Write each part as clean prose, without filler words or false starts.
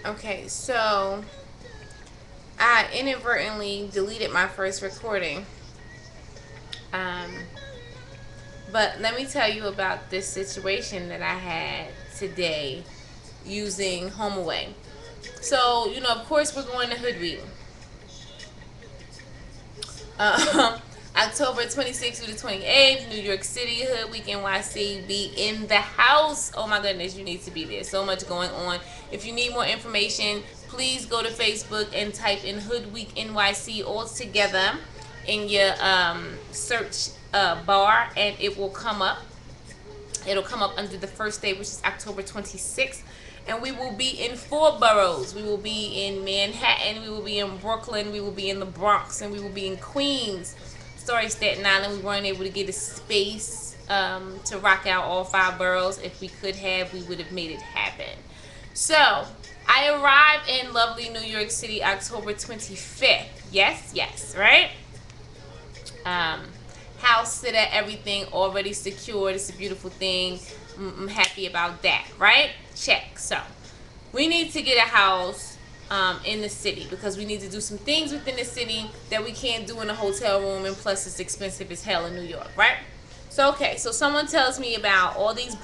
Okay, so I inadvertently deleted my first recording. Um, but let me tell you about this situation that I had today using HOMEAWAY. So, of course, we're going to Hood Week. Um, October 26th through the 28th, New York City, Hood Week NYC. Be in the house. Oh my goodness, you need to be there. So much going on. If you need more information, please go to Facebook and type in Hood Week NYC all together in your search bar, and it will come up. It'll come up under the first day, which is October 26th. And we will be in 4 boroughs. We will be in Manhattan, we will be in Brooklyn, we will be in the Bronx, and we will be in Queens. Sorry, Staten Island, we weren't able to get a space to rock out all 5 boroughs. If we could have, we would have made it happen. So, I arrived in lovely New York City October 25th. Yes, right? House sitter, everything already secured. It's a beautiful thing. I'm happy about that, right? Check. So we need to get a house in the city because we need to do some things within the city that we can't do in a hotel room, and plus it's expensive as hell in New York, right? So okay, so someone tells me about all these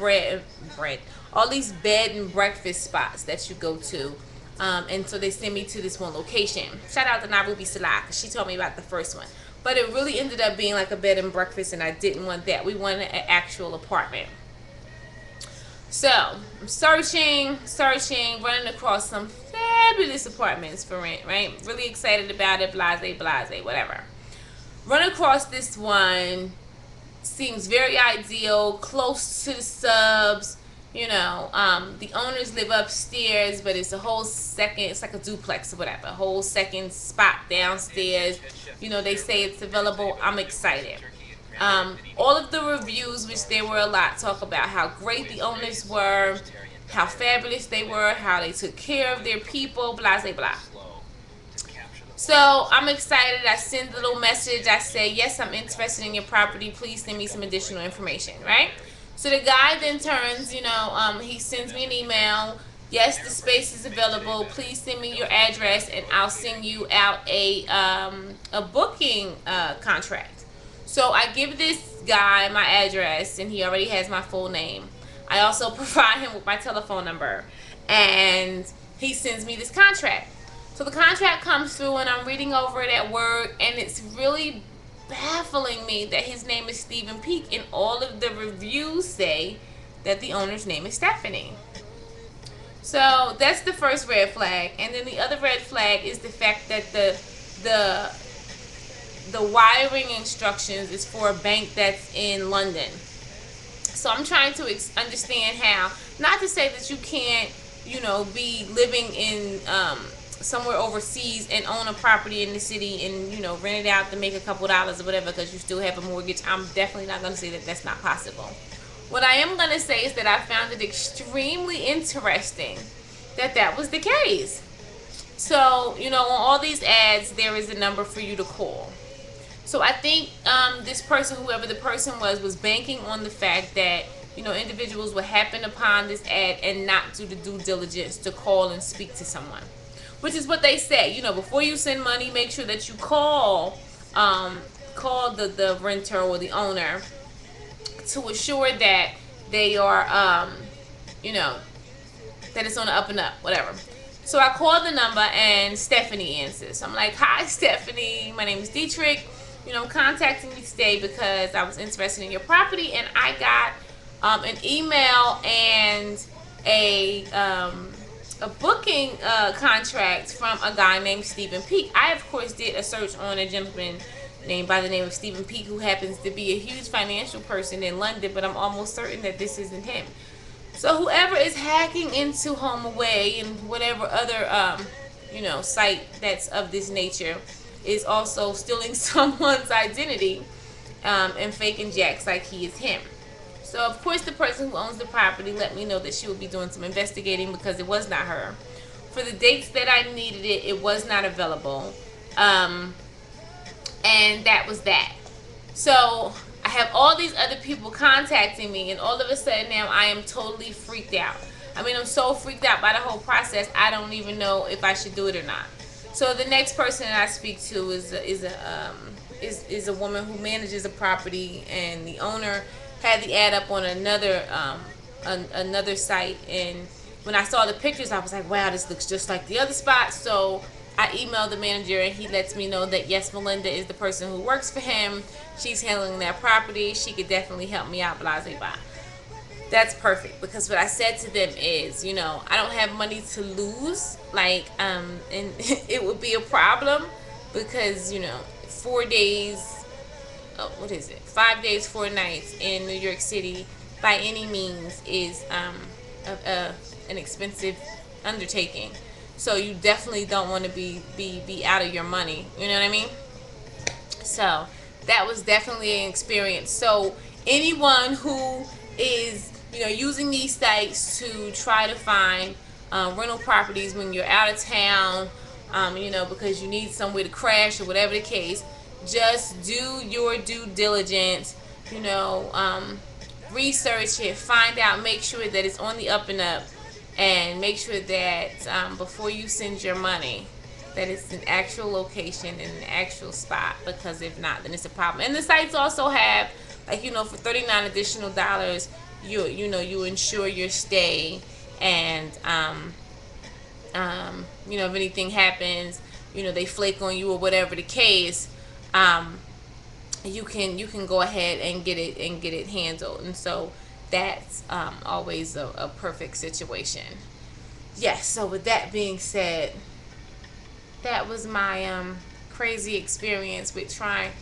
all these bed and breakfast spots that you go to. And so they send me to this one location. Shout out to Narubi Salah, because she told me about the first one. But it really ended up being like a bed and breakfast, and I didn't want that. We wanted an actual apartment. So I'm searching, running across some fabulous apartments for rent, right? Really excited about it, blase, whatever. Run across this one, seems very ideal, close to the subs. The owners live upstairs, but it's a whole second, it's like a duplex or whatever, a whole second spot downstairs. They say it's available. I'm excited. All of the reviews, which there were a lot, talk about how great the owners were, how fabulous they were, how they took care of their people, blah, blah, blah. So I'm excited. I send a little message. I say, yes, I'm interested in your property. Please send me some additional information, right? So the guy then turns, he sends me an email. Yes, the space is available. Please send me your address, and I'll send you out a booking contract. So I give this guy my address, and he already has my full name. I also provide him with my telephone number, and he sends me this contract. So the contract comes through, and I'm reading over it at work, and it's really baffling me that his name is Stephen Peak, and all of the reviews say that the owner's name is Stephanie. So that's the first red flag. And then the other red flag is the fact that the wiring instructions is for a bank that's in London. So I'm trying to understand how, not to say that you can't, be living in somewhere overseas and own a property in the city and, rent it out to make a couple dollars or whatever because you still have a mortgage. I'm definitely not going to say that that's not possible. What I am going to say is that I found it extremely interesting that that was the case. So, on all these ads, there is a number for you to call. So I think this person, whoever the person was banking on the fact that, individuals would happen upon this ad and not do the due diligence to call and speak to someone. Which is what they say. Before you send money, make sure that you call the renter or the owner to assure that they are, that it's on the up and up, whatever. So I called the number, and Stephanie answers. I'm like, hi, Stephanie. My name is Dietrich. I'm contacting you today because I was interested in your property, and I got an email and a booking contract from a guy named Stephen Peak. I, of course, did a search on a gentleman named by the name of Stephen Peak, who happens to be a huge financial person in London, but I'm almost certain that this isn't him. So whoever is hacking into HOMEAWAY and whatever other, site that's of this nature is also stealing someone's identity and faking jacks like he is him. So, of course, the person who owns the property let me know that she would be doing some investigating because it was not her. For the dates that I needed it, it was not available. And that was that. So, I have all these other people contacting me, and all of a sudden now I am totally freaked out. I mean, I'm so freaked out by the whole process. I don't even know if I should do it or not. So the next person that I speak to is a woman who manages a property, and the owner had the ad up on another site. And when I saw the pictures, I was like, wow, this looks just like the other spot. So I emailed the manager, and he lets me know that yes, Melinda is the person who works for him. She's handling that property. She could definitely help me out. Blah blah blah. That's perfect, because what I said to them is, I don't have money to lose, and it would be a problem because, 4 days, what is it? 5 days, 4 nights in New York City by any means is an expensive undertaking. So you definitely don't want to be out of your money. You know what I mean? So that was definitely an experience. So anyone who is using these sites to try to find rental properties when you're out of town, because you need somewhere to crash or whatever the case, just do your due diligence, research it, find out, make sure that it's on the up and up, and make sure that before you send your money, that it's an actual location and an actual spot, because if not, then it's a problem. And the sites also have, for $39 additional, you insure your stay, and if anything happens, they flake on you or whatever the case, you can go ahead and get it handled. And so that's always a perfect situation. Yes. So with that being said, that was my crazy experience with trying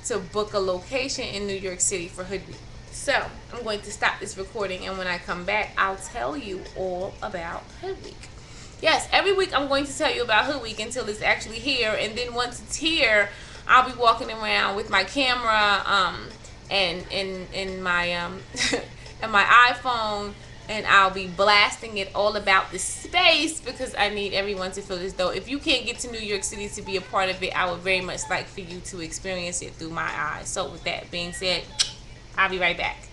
to book a location in New York City for Hood Week. So I'm going to stop this recording, and when I come back, I'll tell you all about Hood Week. Yes, every week I'm going to tell you about Hood Week until it's actually here, and then once it's here, I'll be walking around with my camera and my and my iPhone, and I'll be blasting it all about the space, because I need everyone to feel as though if you can't get to New York City to be a part of it, I would very much like for you to experience it through my eyes. So with that being said, I'll be right back.